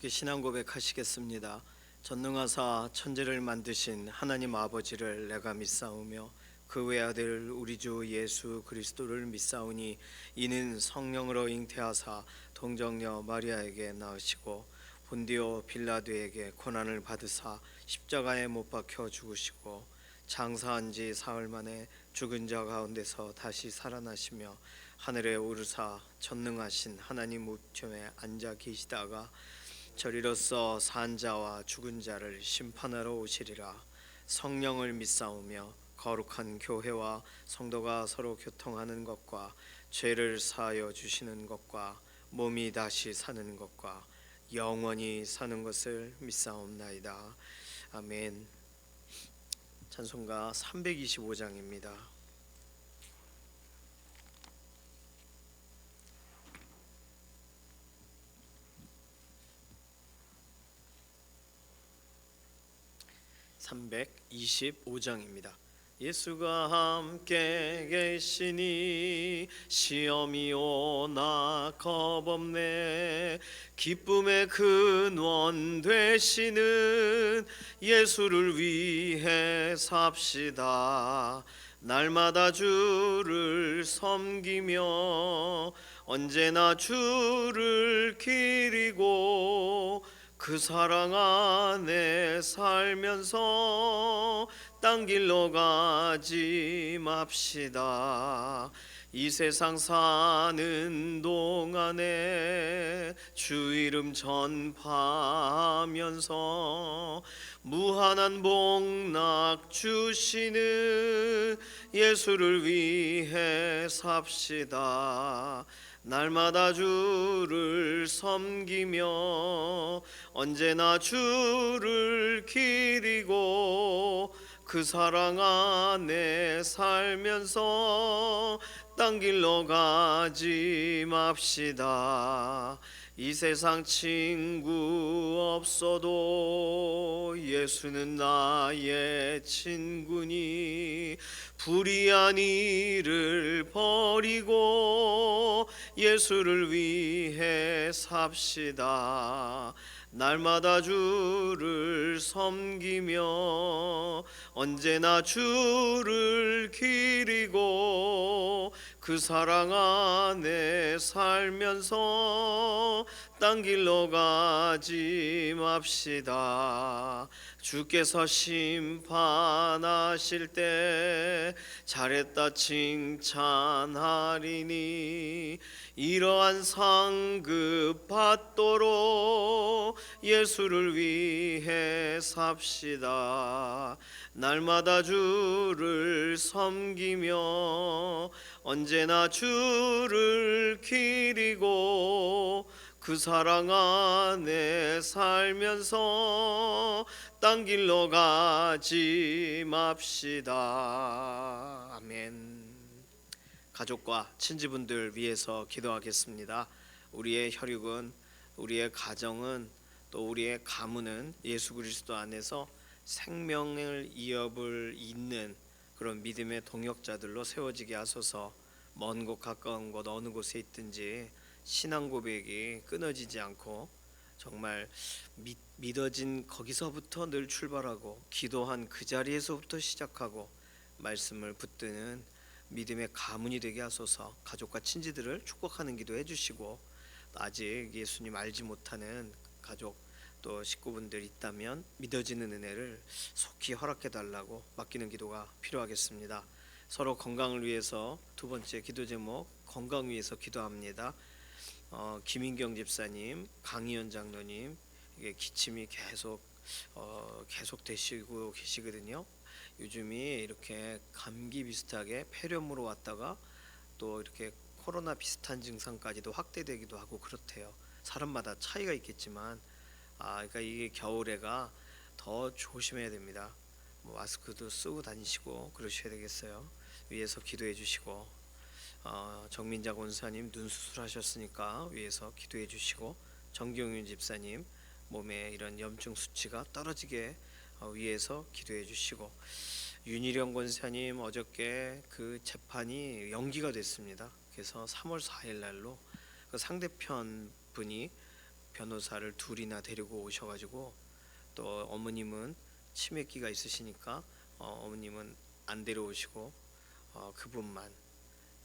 함께 신앙 고백하시겠습니다. 전능하사 천지를 만드신 하나님 아버지를 내가 믿사오며 그 외아들 우리 주 예수 그리스도를 믿사오니 이는 성령으로 잉태하사 동정녀 마리아에게 낳으시고 본디오 빌라도에게 고난을 받으사 십자가에 못 박혀 죽으시고 장사한 지 사흘 만에 죽은 자 가운데서 다시 살아나시며 하늘에 오르사 전능하신 하나님 우편에 앉아 계시다가 저리로서 산 자와 죽은 자를 심판하러 오시리라. 성령을 믿사오며 거룩한 교회와 성도가 서로 교통하는 것과 죄를 사하여 주시는 것과 몸이 다시 사는 것과 영원히 사는 것을 믿사옵나이다. 아멘. 찬송가 325장입니다. (325장입니다) 예수가 함께 계시니 시험이 오나 겁없네. 기쁨의 근원 되시는 예수를 위해 삽시다. 날마다 주를 섬기며 언제나 주를 기리고 그 사랑 안에 살면서 딴 길로 가지 맙시다. 이 세상 사는 동안에 주 이름 전파하면서 무한한 복락 주시는 예수를 위해 삽시다. 날마다 주를 섬기며 언제나 주를 기리고 그 사랑 안에 살면서 딴 길로 가지 맙시다. 이 세상 친구 없어도 예수는 나의 친구니 불의한 일을 버리고 예수를 위해 삽시다. 날마다 주를 섬기며 언제나 주를 기리고 그 사랑 안에 살면서 딴 길로 가지 맙시다. 주께서 심판하실 때 잘했다 칭찬하리니 이러한 상급 받도록 예수를 위해 삽시다. 날마다 주를 섬기며 언제나 주를 기리고 그 사랑 안에 살면서 딴 길로 가지 맙시다. 아멘. 가족과 친지분들 위해서 기도하겠습니다. 우리의 혈육은, 우리의 가정은, 또 우리의 가문은 예수 그리스도 안에서 생명을 이어볼 있는 그런 믿음의 동역자들로 세워지게 하소서. 먼 곳 가까운 곳 어느 곳에 있든지 신앙 고백이 끊어지지 않고 정말 믿어진 거기서부터 늘 출발하고 기도한 그 자리에서부터 시작하고 말씀을 붙드는 믿음의 가문이 되게 하소서. 가족과 친지들을 축복하는 기도 해주시고 아직 예수님 알지 못하는 가족 또 식구분들 있다면 믿어지는 은혜를 속히 허락해 달라고 맡기는 기도가 필요하겠습니다. 서로 건강을 위해서 두 번째 기도 제목 건강 위해서 기도합니다. 김인경 집사님, 강희연 장로님 이게 기침이 계속 되시고 계시거든요. 요즘이 이렇게 감기 비슷하게 폐렴으로 왔다가 또 이렇게 코로나 비슷한 증상까지도 확대되기도 하고 그렇대요. 사람마다 차이가 있겠지만 그러니까 이게 겨울에가 더 조심해야 됩니다. 마스크도 쓰고 다니시고 그러셔야 되겠어요. 위에서 기도해 주시고 정민자 권사님 눈 수술하셨으니까 위에서 기도해 주시고 정경윤 집사님 몸에 이런 염증 수치가 떨어지게 위에서 기도해 주시고 윤희령 권사님 어저께 그 재판이 연기가 됐습니다. 그래서 3월 4일 날로 그 상대편 분이 변호사를 둘이나 데리고 오셔가지고 또 어머님은 치매기가 있으시니까 어머님은 안 데려오시고 그분만.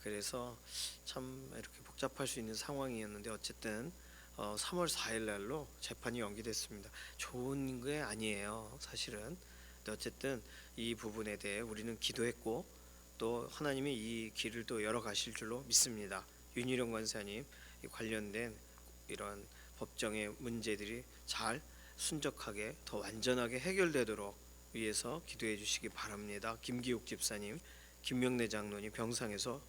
그래서 참 이렇게 복잡할 수 있는 상황이었는데 어쨌든 3월 4일 날로 재판이 연기됐습니다. 좋은 게 아니에요, 사실은. 근데 어쨌든 이 부분에 대해 우리는 기도했고 또 하나님이 이 길을 또 열어가실 줄로 믿습니다. 윤희룡 권사님 관련된 이런 법정의 문제들이 잘 순적하게 더 완전하게 해결되도록 위해서 기도해 주시기 바랍니다. 김기욱 집사님, 김명래 장로님 병상에서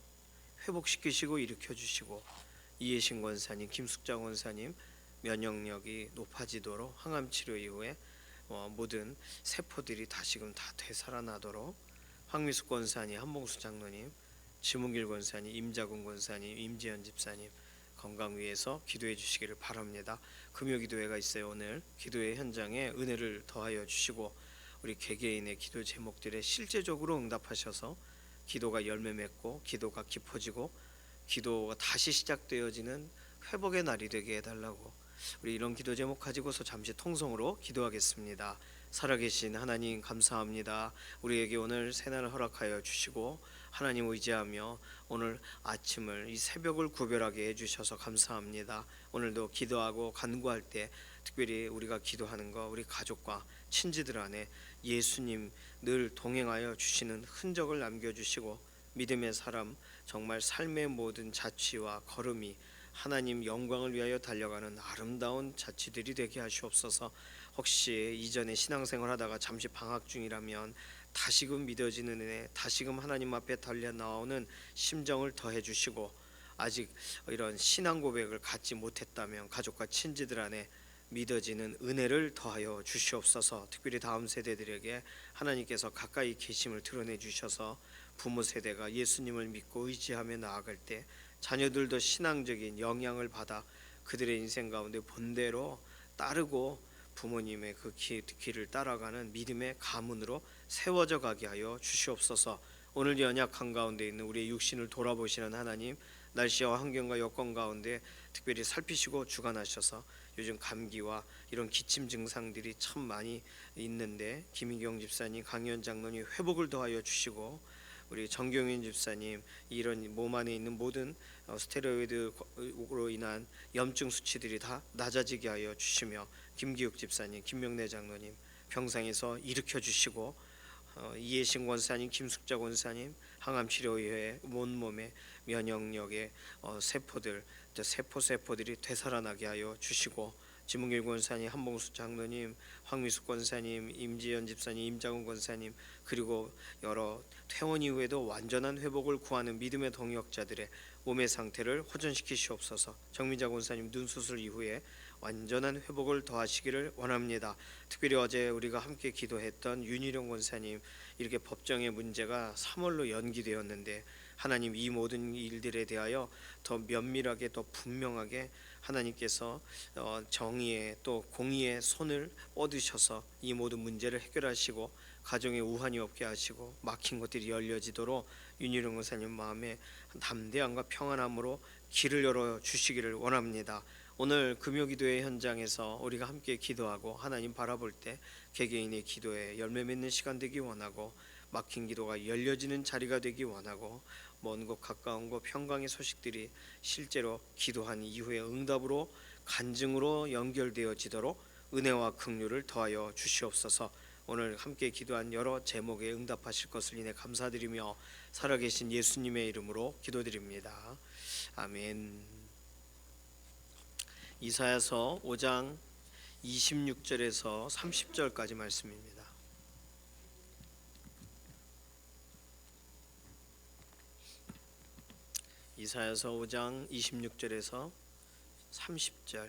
회복시키시고 일으켜 주시고 이해신 권사님, 김숙자 권사님 면역력이 높아지도록 항암 치료 이후에 모든 세포들이 다시금 다 되살아나도록 황미숙 권사님, 한봉수 장로님, 지문길 권사님, 임자군 권사님, 임지연 집사님 건강 위해서 기도해 주시기를 바랍니다. 금요기도회가 있어요. 오늘 기도회 현장에 은혜를 더하여 주시고 우리 개개인의 기도 제목들에 실제적으로 응답하셔서 기도가 열매 맺고 기도가 깊어지고 기도가 다시 시작되어지는 회복의 날이 되게 해달라고 우리 이런 기도 제목 가지고서 잠시 통성으로 기도하겠습니다. 살아계신 하나님 감사합니다. 우리에게 오늘 새날을 허락하여 주시고 하나님 의지하며 오늘 아침을 이 새벽을 구별하게 해주셔서 감사합니다. 오늘도 기도하고 간구할 때 특별히 우리가 기도하는 거 우리 가족과 친지들 안에 예수님 늘 동행하여 주시는 흔적을 남겨주시고 믿음의 사람 정말 삶의 모든 자취와 걸음이 하나님 영광을 위하여 달려가는 아름다운 자취들이 되게 하시옵소서. 혹시 이전에 신앙생활 하다가 잠시 방학 중이라면 다시금 믿어지는 은혜, 다시금 하나님 앞에 달려 나오는 심정을 더해 주시고 아직 이런 신앙 고백을 갖지 못했다면 가족과 친지들 안에 믿어지는 은혜를 더하여 주시옵소서. 특별히 다음 세대들에게 하나님께서 가까이 계심을 드러내 주셔서 부모 세대가 예수님을 믿고 의지하며 나아갈 때 자녀들도 신앙적인 영향을 받아 그들의 인생 가운데 본대로 따르고 부모님의 그 길을 따라가는 믿음의 가문으로 세워져 가게 하여 주시옵소서. 오늘 연약한 가운데 있는 우리의 육신을 돌아보시는 하나님, 날씨와 환경과 여건 가운데 특별히 살피시고 주관하셔서 요즘 감기와 이런 기침 증상들이 참 많이 있는데 김희경 집사님, 강현 장로님 회복을 더하여 주시고 우리 정경윤 집사님 이런 몸 안에 있는 모든 스테로이드로 인한 염증 수치들이 다 낮아지게 하여 주시며 김기욱 집사님, 김명래 장로님 병상에서 일으켜 주시고 이해신 권사님, 김숙자 권사님 항암 치료 이후에 온몸의 면역력의 세포들 세포들이 되살아나게 하여 주시고 지문길 권사님, 한봉수 장로님, 황미숙 권사님, 임지연 집사님, 임장훈 권사님 그리고 여러 퇴원 이후에도 완전한 회복을 구하는 믿음의 동역자들의 몸의 상태를 호전시키시옵소서. 정민자 권사님 눈 수술 이후에 완전한 회복을 더하시기를 원합니다. 특별히 어제 우리가 함께 기도했던 윤희룡 권사님 이렇게 법정의 문제가 3월로 연기되었는데 하나님 이 모든 일들에 대하여 더 면밀하게 더 분명하게 하나님께서 정의의 또 공의의 손을 뻗으셔서 이 모든 문제를 해결하시고 가정에 우환이 없게 하시고 막힌 것들이 열려지도록 윤희룡 권사님 마음에 담대함과 평안함으로 길을 열어 주시기를 원합니다. 오늘 금요기도회 현장에서 우리가 함께 기도하고 하나님 바라볼 때 개개인의 기도에 열매 맺는 시간 되기 원하고 막힌 기도가 열려지는 자리가 되기 원하고 먼 곳 가까운 곳 평강의 소식들이 실제로 기도한 이후에 응답으로 간증으로 연결되어지도록 은혜와 긍휼을 더하여 주시옵소서. 오늘 함께 기도한 여러 제목에 응답하실 것을 인해 감사드리며 살아계신 예수님의 이름으로 기도드립니다. 아멘. 이사야서 5장 26절에서 30절까지 말씀입니다. 이사야서 5장 26절에서 30절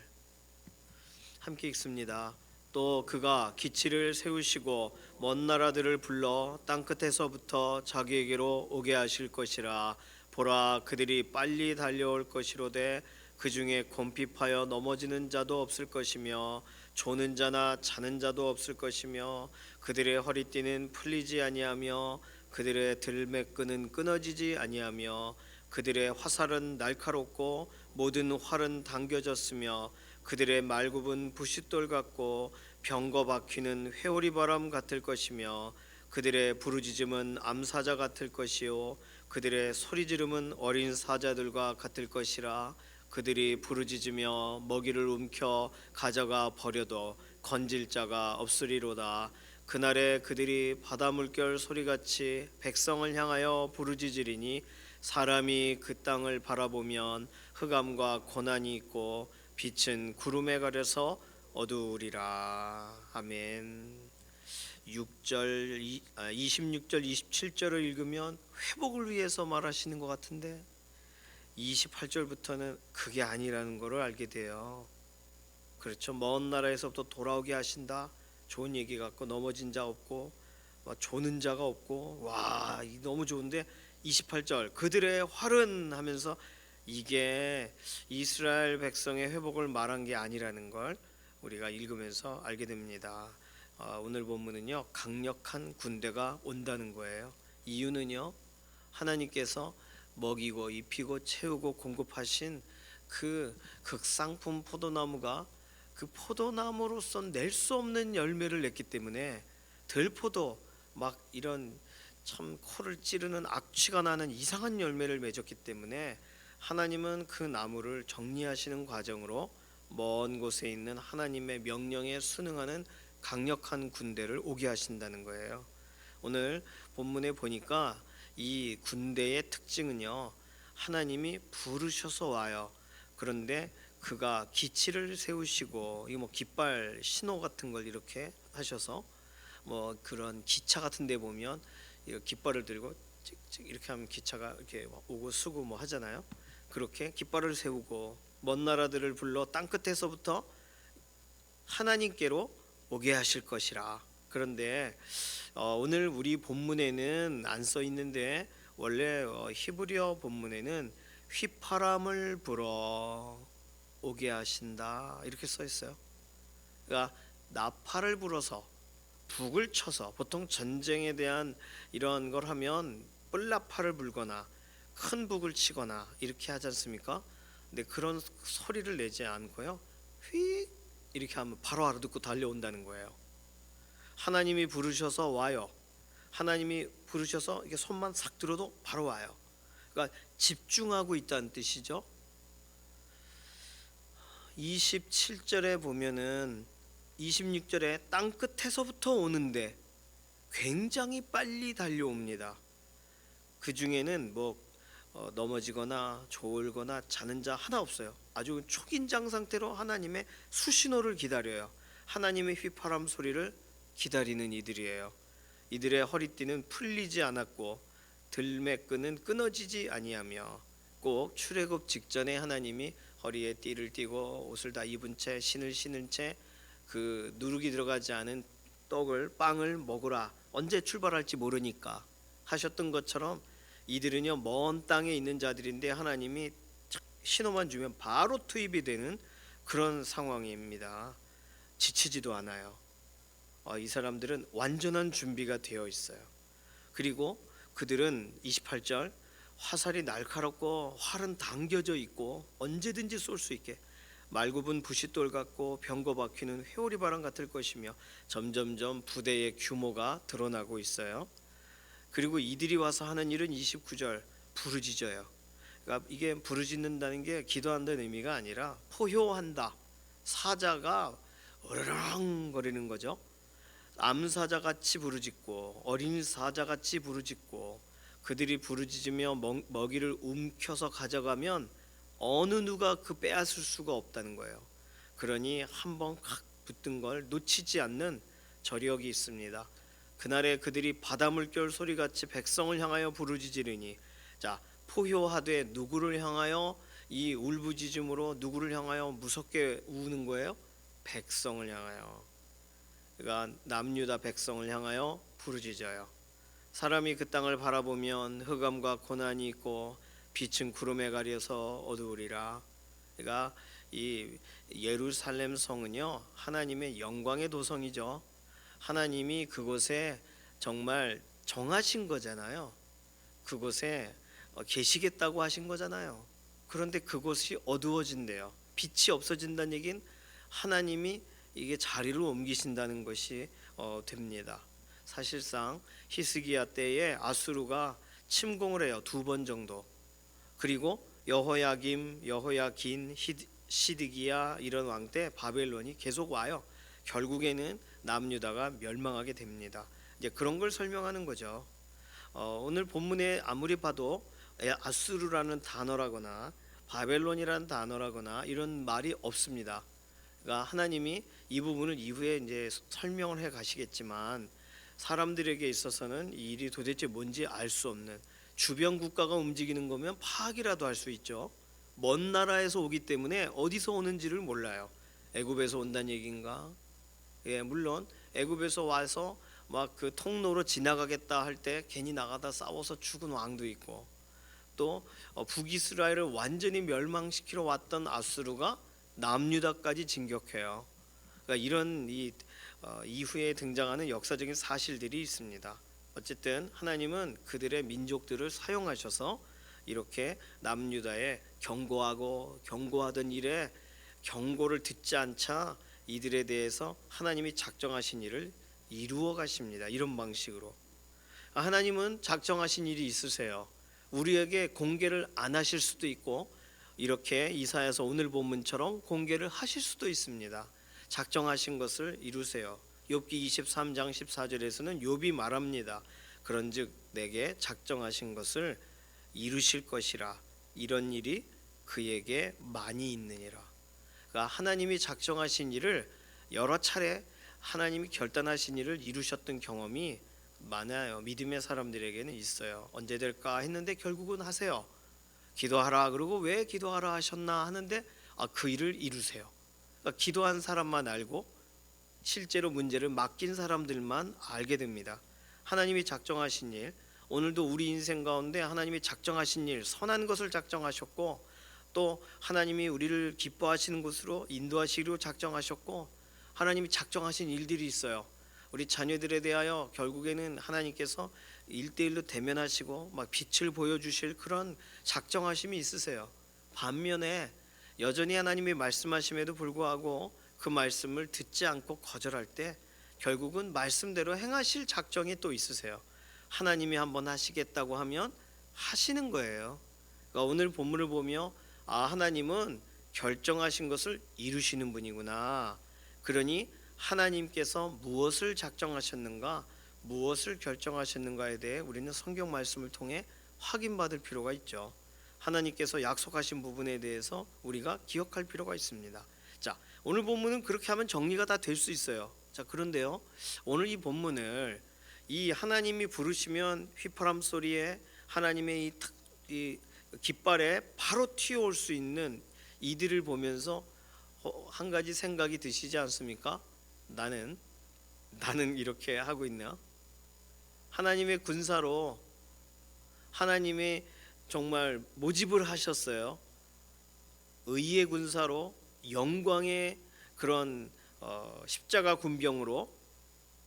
함께 읽습니다. 또 그가 기치를 세우시고 먼 나라들을 불러 땅끝에서부터 자기에게로 오게 하실 것이라. 보라, 그들이 빨리 달려올 것이로되 그 중에 곰핍하여 넘어지는 자도 없을 것이며 조는 자나 자는 자도 없을 것이며 그들의 허리띠는 풀리지 아니하며 그들의 들매끈은 끊어지지 아니하며 그들의 화살은 날카롭고 모든 활은 당겨졌으며 그들의 말굽은 부싯돌 같고 병거 바퀴는 회오리 바람 같을 것이며 그들의 부르짖음은 암사자 같을 것이요 그들의 소리지름은 어린 사자들과 같을 것이라. 그들이 부르짖으며 먹이를 움켜 가져가 버려도 건질 자가 없으리로다. 그날에 그들이 바다 물결 소리같이 백성을 향하여 부르짖으리니 사람이 그 땅을 바라보면 흑암과 고난이 있고 빛은 구름에 가려서 어두우리라. 아멘. 26절 27절을 읽으면 회복을 위해서 말하시는 것 같은데 28절부터는 그게 아니라는 것을 알게 돼요. 그렇죠. 먼 나라에서부터 돌아오게 하신다. 좋은 얘기 같고 넘어진 자 없고 조는 자가 없고 와 너무 좋은데 28절 그들의 활은 하면서 이게 이스라엘 백성의 회복을 말한 게 아니라는 걸 우리가 읽으면서 알게 됩니다. 오늘 본문은요 강력한 군대가 온다는 거예요. 이유는요 하나님께서 먹이고 입히고 채우고 공급하신 그 극상품 포도나무가 그 포도나무로서 낼 수 없는 열매를 냈기 때문에 들포도 막 이런 참 코를 찌르는 악취가 나는 이상한 열매를 맺었기 때문에 하나님은 그 나무를 정리하시는 과정으로 먼 곳에 있는 하나님의 명령에 순응하는 강력한 군대를 오게 하신다는 거예요. 오늘 본문에 보니까 이 군대의 특징은요 하나님이 부르셔서 와요. 그런데 그가 기치를 세우시고 이 뭐 깃발 신호 같은 걸 이렇게 하셔서 뭐 그런 기차 같은 데 보면 이 깃발을 들고 찍찍 이렇게 하면 기차가 이렇게 오고 쓰고 뭐 하잖아요. 그렇게 깃발을 세우고 먼 나라들을 불러 땅 끝에서부터 하나님께로 오게 하실 것이라. 그런데 오늘 우리 본문에는 안 써 있는데 원래 히브리어 본문에는 휘파람을 불어 오게 하신다 이렇게 써 있어요. 그러니까 나팔을 불어서 북을 쳐서 보통 전쟁에 대한 이런 걸 하면 뿔나팔을 불거나 큰 북을 치거나 이렇게 하지 않습니까? 근데 그런 소리를 내지 않고요 휘 이렇게 하면 바로 알아듣고 달려온다는 거예요. 하나님이 부르셔서 와요. 하나님이 부르셔서 이게 손만 싹 들어도 바로 와요. 그러니까 집중하고 있다는 뜻이죠. 27절에 보면은 26절에 땅 끝에서부터 오는데 굉장히 빨리 달려옵니다. 그 중에는 넘어지거나 졸거나 자는 자 하나 없어요. 아주 초긴장 상태로 하나님의 수신호를 기다려요. 하나님의 휘파람 소리를 기다리는 이들이에요. 이들의 허리띠는 풀리지 않았고 들매끈은 끊어지지 아니하며 꼭 출애굽 직전에 하나님이 허리에 띠를 띠고 옷을 다 입은 채 신을 신은 채 그 누룩이 들어가지 않은 빵을 먹으라 언제 출발할지 모르니까 하셨던 것처럼 이들은요 먼 땅에 있는 자들인데 하나님이 신호만 주면 바로 투입이 되는 그런 상황입니다. 지치지도 않아요. 이 사람들은 완전한 준비가 되어 있어요. 그리고 그들은 28절 화살이 날카롭고 활은 당겨져 있고 언제든지 쏠 수 있게 말굽은 부싯돌 같고 병거 바퀴는 회오리 바람 같을 것이며 점점점 부대의 규모가 드러나고 있어요. 그리고 이들이 와서 하는 일은 29절 부르짖어요. 그러니까 이게 부르짖는다는 게 기도한다는 의미가 아니라 포효한다. 사자가 어르렁거리는 거죠. 암사자같이 부르짖고 어린 사자같이 부르짖고 그들이 부르짖으며 먹이를 움켜서 가져가면 어느 누가 그 빼앗을 수가 없다는 거예요. 그러니 한번 확 붙든 걸 놓치지 않는 저력이 있습니다. 그날에 그들이 바다 물결 소리같이 백성을 향하여 부르짖으리니 자 포효하되 누구를 향하여 이 울부짖음으로 누구를 향하여 무섭게 우는 거예요? 백성을 향하여. 그러니까 남유다 백성을 향하여 부르짖어요. 사람이 그 땅을 바라보면 흑암과 고난이 있고 빛은 구름에 가려서 어두우리라. 그러니까 이 예루살렘 성은요 하나님의 영광의 도성이죠. 하나님이 그곳에 정말 정하신 거잖아요. 그곳에 계시겠다고 하신 거잖아요. 그런데 그곳이 어두워진대요. 빛이 없어진다는 얘기는 하나님이 이게 자리를 옮기신다는 것이 됩니다. 사실상 히스기야 때에 아수르가 침공을 해요. 2번 정도. 그리고 여호야김, 여호야긴, 시드기야 이런 왕 때 바벨론이 계속 와요. 결국에는 남유다가 멸망하게 됩니다. 이제 그런 걸 설명하는 거죠. 오늘 본문에 아무리 봐도 아수르라는 단어라거나 바벨론이라는 단어라거나 이런 말이 없습니다. 그러니까 하나님이 이 부분을 이후에 이제 설명을 해 가시겠지만 사람들에게 있어서는 이 일이 도대체 뭔지 알 수 없는, 주변 국가가 움직이는 거면 파악이라도 할 수 있죠. 먼 나라에서 오기 때문에 어디서 오는지를 몰라요. 애굽에서 온다는 얘기인가? 예, 물론 애굽에서 와서 막 그 통로로 지나가겠다 할 때 괜히 나가다 싸워서 죽은 왕도 있고, 또 북이스라엘을 완전히 멸망시키러 왔던 아수르가 남유다까지 진격해요. 그러니까 이런 이후에 등장하는 역사적인 사실들이 있습니다. 어쨌든 하나님은 그들의 민족들을 사용하셔서 이렇게 남유다에 경고하던 일에 경고를 듣지 않자 이들에 대해서 하나님이 작정하신 일을 이루어 가십니다. 이런 방식으로 하나님은 작정하신 일이 있으세요. 우리에게 공개를 안 하실 수도 있고 이렇게 이사야서 오늘 본문처럼 공개를 하실 수도 있습니다. 작정하신 것을 이루세요. 욥기 23장 14절에서는 욥이 말합니다. 그런즉 내게 작정하신 것을 이루실 것이라. 이런 일이 그에게 많이 있느니라. 그러니까 하나님이 작정하신 일을 여러 차례 하나님이 결단하신 일을 이루셨던 경험이 많아요. 믿음의 사람들에게는 있어요. 언제 될까 했는데 결국은 하세요. 기도하라 그러고 왜 기도하라 하셨나 하는데 그 일을 이루세요. 그러니까 기도한 사람만 알고 실제로 문제를 맡긴 사람들만 알게 됩니다. 하나님이 작정하신 일, 오늘도 우리 인생 가운데 하나님이 작정하신 일, 선한 것을 작정하셨고 또 하나님이 우리를 기뻐하시는 곳으로 인도하시기로 작정하셨고 하나님이 작정하신 일들이 있어요. 우리 자녀들에 대하여 결국에는 하나님께서 1대1로 대면하시고 막 빛을 보여주실 그런 작정하심이 있으세요. 반면에 여전히 하나님이 말씀하심에도 불구하고 그 말씀을 듣지 않고 거절할 때 결국은 말씀대로 행하실 작정이 또 있으세요. 하나님이 한번 하시겠다고 하면 하시는 거예요. 그러니까 오늘 본문을 보며 하나님은 결정하신 것을 이루시는 분이구나. 그러니 하나님께서 무엇을 작정하셨는가, 무엇을 결정하셨는가에 대해 우리는 성경 말씀을 통해 확인받을 필요가 있죠. 하나님께서 약속하신 부분에 대해서 우리가 기억할 필요가 있습니다. 자, 오늘 본문은 그렇게 하면 정리가 다 될 수 있어요. 자, 그런데요, 오늘 이 본문을 이 하나님이 부르시면 휘파람 소리에 하나님의 이 깃발에 바로 튀어올 수 있는 이들을 보면서 한 가지 생각이 드시지 않습니까? 나는 이렇게 하고 있나? 하나님의 군사로 하나님이 정말 모집을 하셨어요. 의의 군사로, 영광의 그런 십자가 군병으로.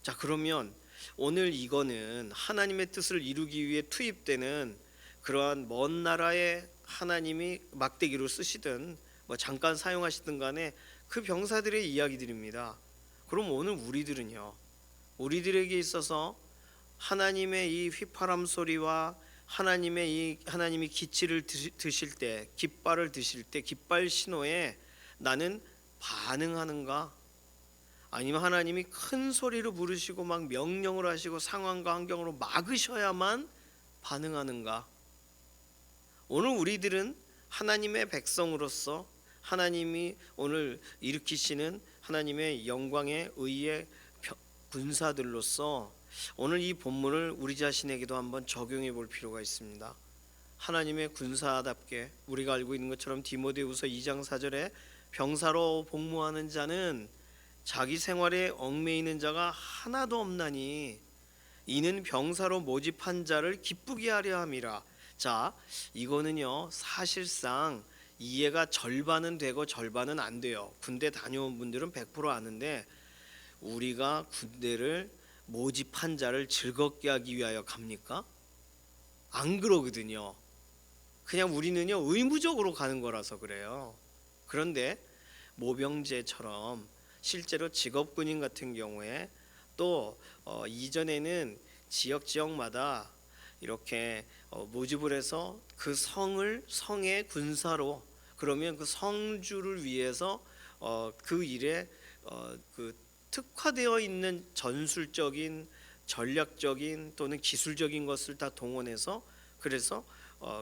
자, 그러면 오늘 이거는 하나님의 뜻을 이루기 위해 투입되는 그러한 먼 나라의 하나님이 막대기로 쓰시든 잠깐 사용하시든 간에 그 병사들의 이야기들입니다. 그럼 오늘 우리들에게 있어서 하나님의 이 휘파람 소리와 하나님이 기치를 드실 때, 깃발을 드실 때 깃발 신호에 나는 반응하는가? 아니면 하나님이 큰 소리로 부르시고 막 명령을 하시고 상황과 환경으로 막으셔야만 반응하는가? 오늘 우리들은 하나님의 백성으로서 하나님이 오늘 일으키시는 하나님의 영광의 의의 군사들로서 오늘 이 본문을 우리 자신에게도 한번 적용해 볼 필요가 있습니다. 하나님의 군사답게 우리가 알고 있는 것처럼 디모데후서 2장 4절에 병사로 복무하는 자는 자기 생활에 얽매이는 자가 하나도 없나니 이는 병사로 모집한 자를 기쁘게 하려 함이라. 자, 이거는요 사실상 이해가 절반은 되고 절반은 안 돼요. 군대 다녀온 분들은 100% 아는데 우리가 군대를 모집한 자를 즐겁게 하기 위하여 갑니까? 안 그러거든요. 그냥 우리는요 의무적으로 가는 거라서 그래요. 그런데 모병제처럼 실제로 직업군인 같은 경우에 또 이전에는 지역마다 이렇게 모집을 해서 그 성의 군사로, 그러면 그 성주를 위해서 그 일에 그 특화되어 있는 전술적인, 전략적인 또는 기술적인 것을 다 동원해서, 그래서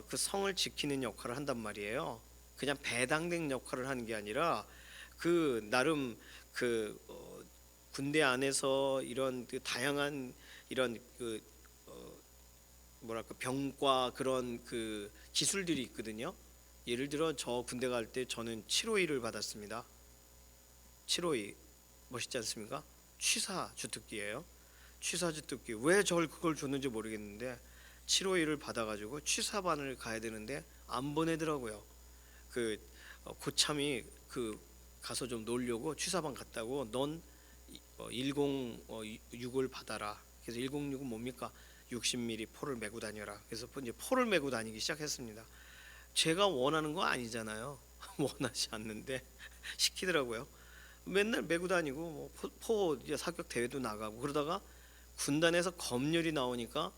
그 성을 지키는 역할을 한단 말이에요. 그냥 배당된 역할을 하는 게 아니라 그 나름 그 군대 안에서 이런 그 다양한 이런 그 뭐랄까 병과 그런 그 기술들이 있거든요. 예를 들어 저 군대 갈 때 저는 751을 받았습니다. 752 멋있지 않습니까? 취사 주특기예요. 취사 주특기. 왜 저를 그걸 줬는지 모르겠는데 751을 받아가지고 취사반을 가야 되는데 안 보내더라고요. 그 고참이 그 가서 좀 놀려고 취사반 갔다고 넌 106을 받아라. 그래서 106은 뭡니까? 60mm 포를 메고 다녀라. 그래서 이제 포를 메고 다니기 시작했습니다. 제가 원하는 거 아니잖아요. 원하지 않는데 시키더라고요. 맨날 메고 다니고 뭐 포 이제 사격 대회도 나가고 그러다가 군단에서 검열이 나오니까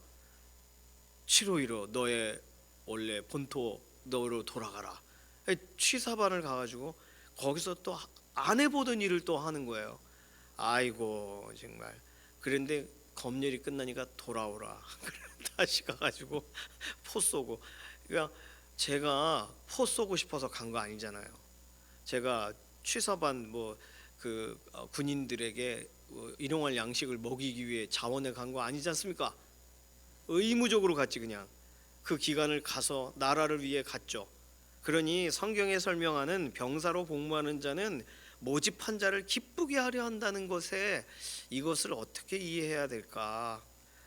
751로 너의 원래 본토 너로 돌아가라. 취사반을 가가지고 거기서 또 안 해보던 일을 또 하는 거예요. 아이고 정말. 그런데 검열이 끝나니까 돌아오라. 다시 가가지고 포 쏘고. 그러니까 제가 포 쏘고 싶어서 간 거 아니잖아요. 제가 취사반 뭐 그 군인들에게 일용할 양식을 먹이기 위해 자원에 간 거 아니지 않습니까? 의무적으로 갔지. 그냥 그 기간을 가서 나라를 위해 갔죠. 그러니 성경에 설명하는 병사로 복무하는 자는 모집한 자를 기쁘게 하려 한다는 것에 이것을 어떻게 이해해야 될까?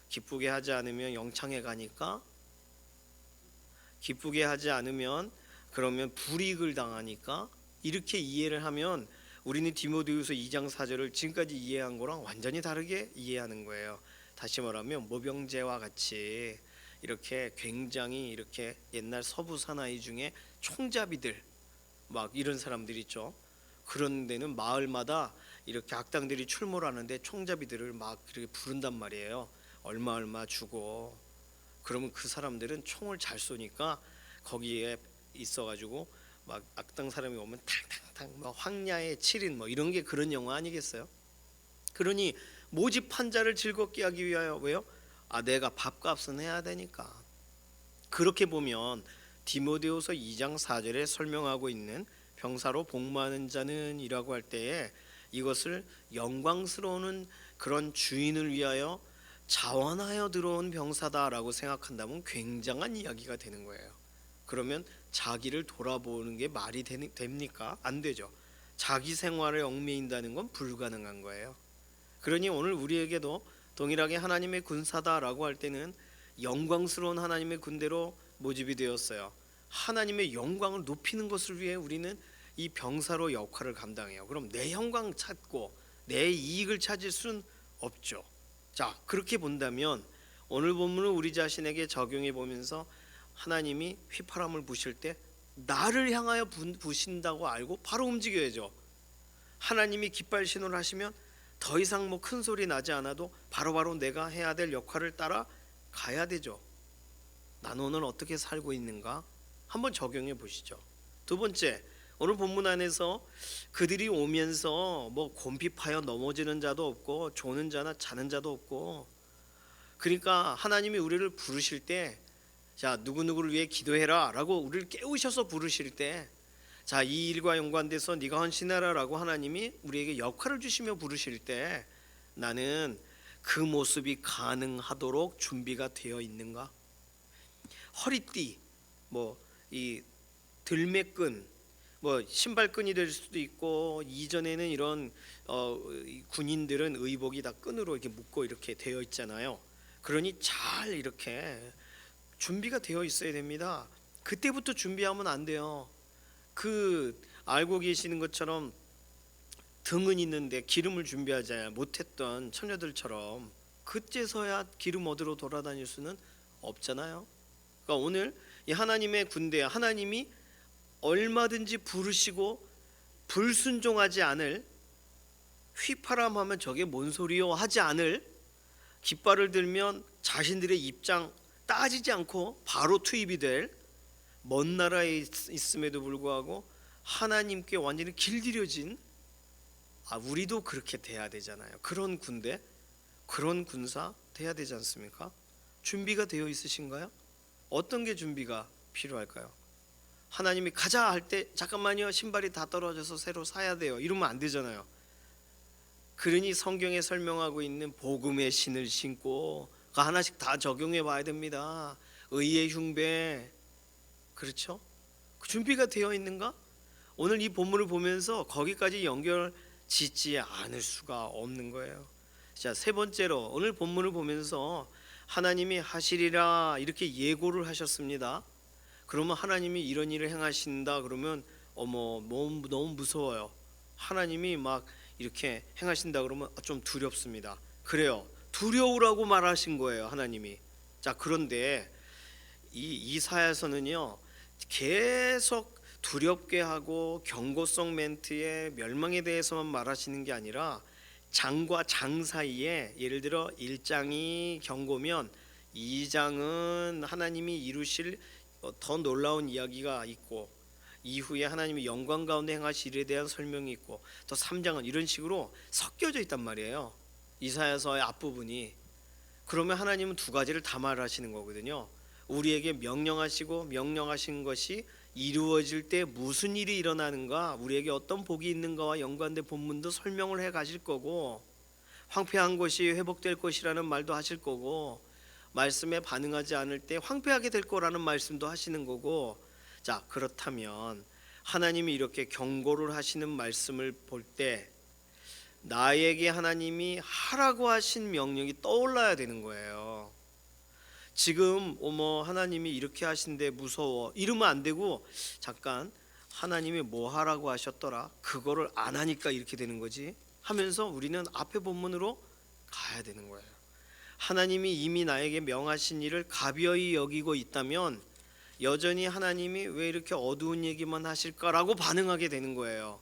기쁘게 하지 않으면 영창에 가니까, 기쁘게 하지 않으면 그러면 불이익을 당하니까, 이렇게 이해를 하면 우리는 디모데후서 2장 4절을 지금까지 이해한 거랑 완전히 다르게 이해하는 거예요. 다시 말하면 모병제와 같이 이렇게 굉장히 이렇게 옛날 서부 사나이 중에 총잡이들 막 이런 사람들이 있죠. 그런 데는 마을마다 이렇게 악당들이 출몰 하는데 총잡이들을 막 이렇게 부른단 말이에요. 얼마 주고. 그러면 그 사람들은 총을 잘 쏘니까 거기에 있어가지고 막 악당 사람이 오면 탕탕탕 뭐 황야의 7인 뭐 이런 게 그런 영화 아니겠어요? 그러니 모집한 자를 즐겁게 하기 위하여, 왜요? 내가 밥값은 해야 되니까. 그렇게 보면 디모데후서 2장 4절에 설명하고 있는 병사로 복무하는 자는 이라고 할 때에 이것을 영광스러운 그런 주인을 위하여 자원하여 들어온 병사다라고 생각한다면 굉장한 이야기가 되는 거예요. 그러면 자기를 돌아보는 게 말이 됩니까? 안 되죠. 자기 생활에 얽매인다는 건 불가능한 거예요. 그러니 오늘 우리에게도 동일하게 하나님의 군사다라고 할 때는 영광스러운 하나님의 군대로 모집이 되었어요. 하나님의 영광을 높이는 것을 위해 우리는 이 병사로 역할을 감당해요. 그럼 내 영광 찾고 내 이익을 찾을 수는 없죠. 자, 그렇게 본다면 오늘 본문을 우리 자신에게 적용해 보면서 하나님이 휘파람을 부실 때 나를 향하여 부신다고 알고 바로 움직여야죠. 하나님이 깃발 신호를 하시면 더 이상 뭐 큰 소리 나지 않아도 바로바로 내가 해야 될 역할을 따라 가야 되죠. 나는 오늘 어떻게 살고 있는가? 한번 적용해 보시죠. 두 번째, 오늘 본문 안에서 그들이 오면서 뭐 곰핍하여 넘어지는 자도 없고 조는 자나 자는 자도 없고, 그러니까 하나님이 우리를 부르실 때, 자 누구누구를 위해 기도해라 라고 우리를 깨우셔서 부르실 때, 자 이 일과 연관돼서 네가 헌신하라 라고 하나님이 우리에게 역할을 주시며 부르실 때 나는 그 모습이 가능하도록 준비가 되어 있는가? 허리띠, 뭐 이 들매끈, 뭐 신발끈이 될 수도 있고, 이전에는 이런 군인들은 의복이 다 끈으로 이렇게 묶고 이렇게 되어 있잖아요. 그러니 잘 이렇게 준비가 되어 있어야 됩니다. 그때부터 준비하면 안 돼요. 그 알고 계시는 것처럼 등은 있는데 기름을 준비하지 못했던 처녀들처럼 그때서야 기름 얻으러 돌아다닐 수는 없잖아요. 그러니까 오늘 이 하나님의 군대, 하나님이 얼마든지 부르시고 불순종하지 않을, 휘파람하면 저게 뭔 소리요 하지 않을, 깃발을 들면 자신들의 입장 따지지 않고 바로 투입이 될, 먼 나라에 있음에도 불구하고 하나님께 완전히 길들여진, 우리도 그렇게 돼야 되잖아요. 그런 군대, 그런 군사 돼야 되지 않습니까? 준비가 되어 있으신가요? 어떤 게 준비가 필요할까요? 하나님이 가자 할 때 잠깐만요, 신발이 다 떨어져서 새로 사야 돼요, 이러면 안 되잖아요. 그러니 성경에 설명하고 있는 복음의 신을 신고 하나씩 다 적용해 봐야 됩니다. 의의 흉배, 그렇죠? 준비가 되어 있는가? 오늘 이 본문을 보면서 거기까지 연결 짓지 않을 수가 없는 거예요. 자, 세 번째로 오늘 본문을 보면서 하나님이 하시리라 이렇게 예고를 하셨습니다. 그러면 하나님이 이런 일을 행하신다 그러면 너무 무서워요. 하나님이 막 이렇게 행하신다 그러면 좀 두렵습니다. 그래요, 두려우라고 말하신 거예요, 하나님이. 자, 그런데 이 이사야서는요 계속 두렵게 하고 경고성 멘트에 멸망에 대해서만 말하시는 게 아니라 장과 장 사이에, 예를 들어 1장이 경고면 2장은 하나님이 이루실 더 놀라운 이야기가 있고, 이후에 하나님이 영광 가운데 행하실 일에 대한 설명이 있고, 또 3장은 이런 식으로 섞여져 있단 말이에요, 이사야서의 앞부분이. 그러면 하나님은 두 가지를 다 말하시는 거거든요. 우리에게 명령하시고 명령하신 것이 이루어질 때 무슨 일이 일어나는가, 우리에게 어떤 복이 있는가와 연관된 본문도 설명을 해 가실 거고, 황폐한 것이 회복될 것이라는 말도 하실 거고, 말씀에 반응하지 않을 때 황폐하게 될 거라는 말씀도 하시는 거고. 자, 그렇다면 하나님이 이렇게 경고를 하시는 말씀을 볼 때 나에게 하나님이 하라고 하신 명령이 떠올라야 되는 거예요. 지금 하나님이 이렇게 하신데 무서워 이러면 안 되고, 잠깐 하나님이 뭐 하라고 하셨더라, 그거를 안 하니까 이렇게 되는 거지 하면서 우리는 앞에 본문으로 가야 되는 거예요. 하나님이 이미 나에게 명하신 일을 가벼이 여기고 있다면 여전히 하나님이 왜 이렇게 어두운 얘기만 하실까라고 반응하게 되는 거예요.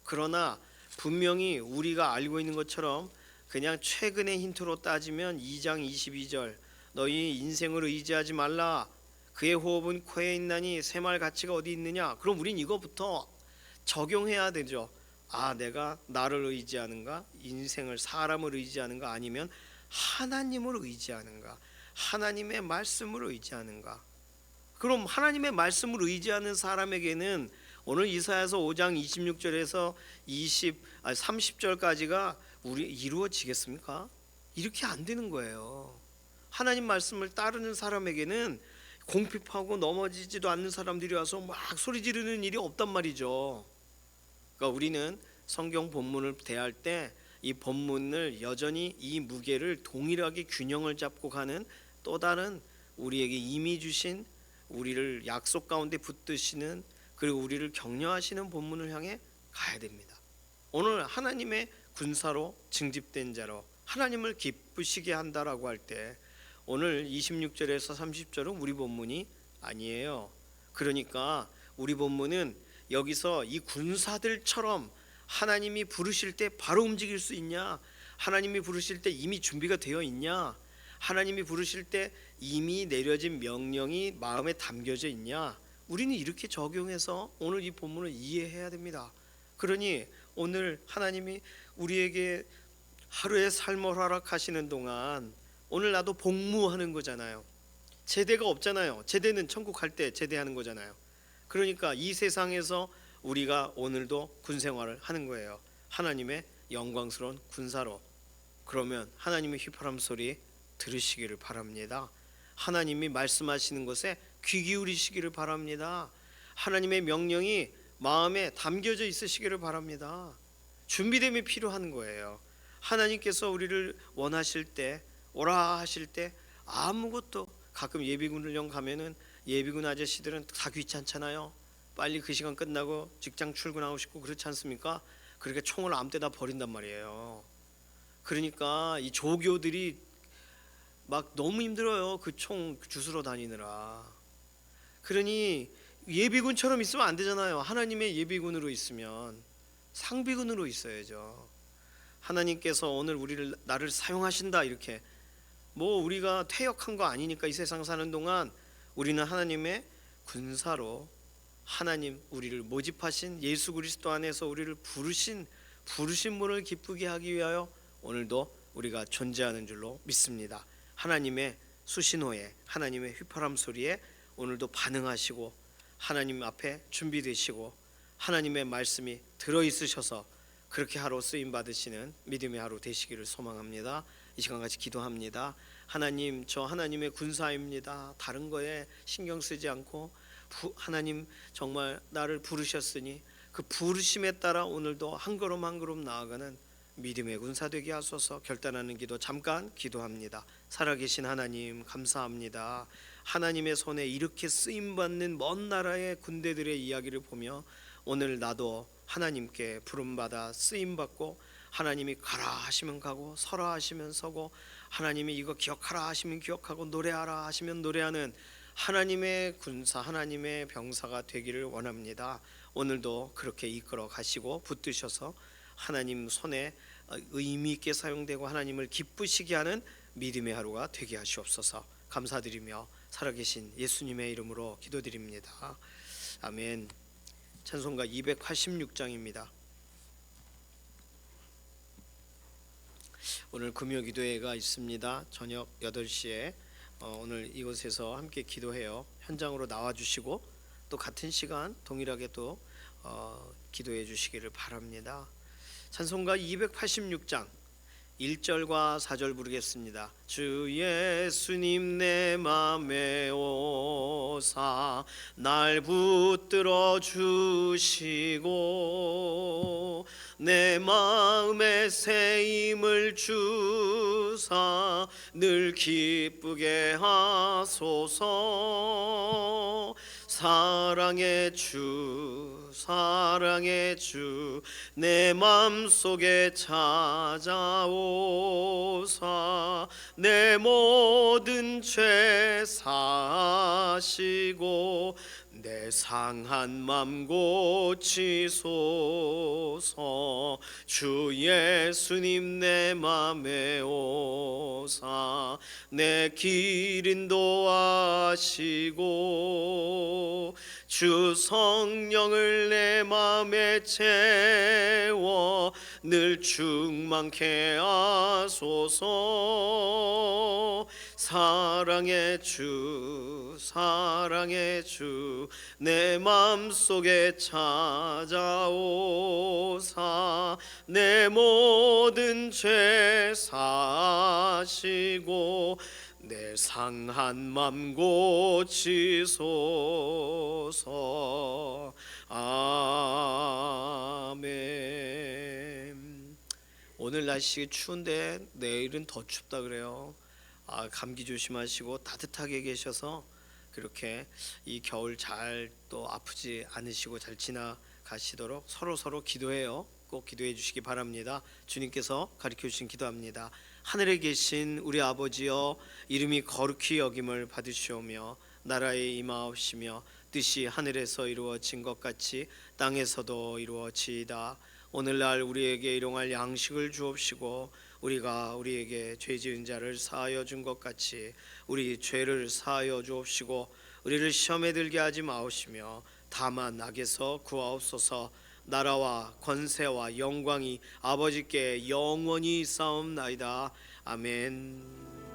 그러나 분명히 우리가 알고 있는 것처럼 그냥 최근의 힌트로 따지면 2장 22절, 너희 인생을 의지하지 말라, 그의 호흡은 코에 있나니 새말 가치가 어디 있느냐. 그럼 우린 이거부터 적용해야 되죠. 내가 나를 의지하는가, 인생을, 사람을 의지하는가, 아니면 하나님을 의지하는가, 하나님의 말씀을 의지하는가. 그럼 하나님의 말씀을 의지하는 사람에게는 오늘 이사야서 5장 26절에서 30절까지가 우리 이루어지겠습니까? 이렇게 안 되는 거예요. 하나님 말씀을 따르는 사람에게는 공핍하고 넘어지지도 않는 사람들이 와서 막 소리 지르는 일이 없단 말이죠. 그러니까 우리는 성경 본문을 대할 때 이 본문을 여전히 이 무게를 동일하게 균형을 잡고 가는 또 다른 우리에게 이미 주신, 우리를 약속 가운데 붙드시는, 그리고 우리를 격려하시는 본문을 향해 가야 됩니다. 오늘 하나님의 군사로 징집된 자로 하나님을 기쁘시게 한다라고 할 때 오늘 26절에서 30절은 우리 본문이 아니에요. 그러니까 우리 본문은 여기서 이 군사들처럼 하나님이 부르실 때 바로 움직일 수 있냐, 하나님이 부르실 때 이미 준비가 되어 있냐, 하나님이 부르실 때 이미 내려진 명령이 마음에 담겨져 있냐, 우리는 이렇게 적용해서 오늘 이 본문을 이해해야 됩니다. 그러니 오늘 하나님이 우리에게 하루의 삶을 허락하시는 동안 오늘 나도 복무하는 거잖아요. 제대가 없잖아요. 제대는 천국 갈 때 제대하는 거잖아요. 그러니까 이 세상에서 우리가 오늘도 군 생활을 하는 거예요. 하나님의 영광스러운 군사로. 그러면 하나님의 휘파람 소리 들으시기를 바랍니다. 하나님이 말씀하시는 것에 귀 기울이시기를 바랍니다. 하나님의 명령이 마음에 담겨져 있으시기를 바랍니다. 준비됨이 필요한 거예요. 하나님께서 우리를 원하실 때, 오라 하실 때 아무것도, 가끔 예비군 훈련 가면은 예비군 아저씨들은 다 귀찮잖아요. 빨리 그 시간 끝나고 직장 출근하고 싶고 그렇지 않습니까? 그러니까 총을 아무 때나 버린단 말이에요. 그러니까 이 조교들이 막 너무 힘들어요. 그 총 주스러 다니느라. 그러니 예비군처럼 있으면 안 되잖아요. 하나님의 예비군으로 있으면. 상비군으로 있어야죠. 하나님께서 오늘 나를 사용하신다 이렇게 뭐 우리가 퇴역한 거 아니니까 이 세상 사는 동안 우리는 하나님의 군사로 하나님 우리를 모집하신 예수 그리스도 안에서 우리를 부르신 분을 기쁘게 하기 위하여 오늘도 우리가 존재하는 줄로 믿습니다. 하나님의 수신호에 하나님의 휘파람 소리에 오늘도 반응하시고 하나님 앞에 준비되시고 하나님의 말씀이 들어있으셔서 그렇게 하루 쓰임 받으시는 믿음의 하루 되시기를 소망합니다. 이 시간 같이 기도합니다. 하나님, 저 하나님의 군사입니다. 다른 거에 신경 쓰지 않고 하나님 정말 나를 부르셨으니 그 부르심에 따라 오늘도 한 걸음 한 걸음 나아가는 믿음의 군사 되게 하소서. 결단하는 기도 잠깐 기도합니다. 살아계신 하나님 감사합니다. 하나님의 손에 이렇게 쓰임받는 먼 나라의 군대들의 이야기를 보며 오늘 나도 하나님께 부름받아 쓰임받고 하나님이 가라 하시면 가고 서라 하시면 서고 하나님이 이거 기억하라 하시면 기억하고 노래하라 하시면 노래하는 하나님의 군사 하나님의 병사가 되기를 원합니다. 오늘도 그렇게 이끌어 가시고 붙드셔서 하나님 손에 의미 있게 사용되고 하나님을 기쁘시게 하는 믿음의 하루가 되게 하시옵소서. 감사드리며 살아계신 예수님의 이름으로 기도드립니다. 아멘. 찬송가 286장입니다. 오늘 금요 기도회가 있습니다. 저녁 8시에 오늘 이곳에서 함께 기도해요. 현장으로 나와주시고 또 같은 시간 동일하게 또 기도해 주시기를 바랍니다. 찬송가 286장 1절과 4절 부르겠습니다. 주 예수님 내 맘에 오사 날 붙들어 주시고 내 마음에 새 힘을 주사 늘 기쁘게 하소서. 사랑의 주 내 맘속에 찾아오사 내 모든 죄 사시고 내 상한 맘 고치소서. 주 예수님 내 맘에 오사 내 길 인도하시고 주 성령을 내 맘에 채워 늘 충만케 하소서. 사랑의 주 내 맘속에 찾아오사 내 모든 죄 사시고 내 상한 맘 고치소서. 아멘. 오늘 날씨 추운데 내일은 더 춥다 그래요. 감기 조심하시고 따뜻하게 계셔서 그렇게 이 겨울 잘 또 아프지 않으시고 잘 지나가시도록 서로 기도해요. 꼭 기도해 주시기 바랍니다. 주님께서 가르쳐 주신 기도합니다. 하늘에 계신 우리 아버지여, 이름이 거룩히 여김을 받으시오며 나라에 임하옵시며 뜻이 하늘에서 이루어진 것 같이 땅에서도 이루어지이다. 오늘날 우리에게 일용할 양식을 주옵시고 우리가 우리에게 죄 지은 자를 사하여 준 것 같이 우리 죄를 사하여 주옵시고 우리를 시험에 들게 하지 마옵시며 다만 악에서 구하옵소서. 나라와 권세와 영광이 아버지께 영원히 있사옵나이다. 아멘.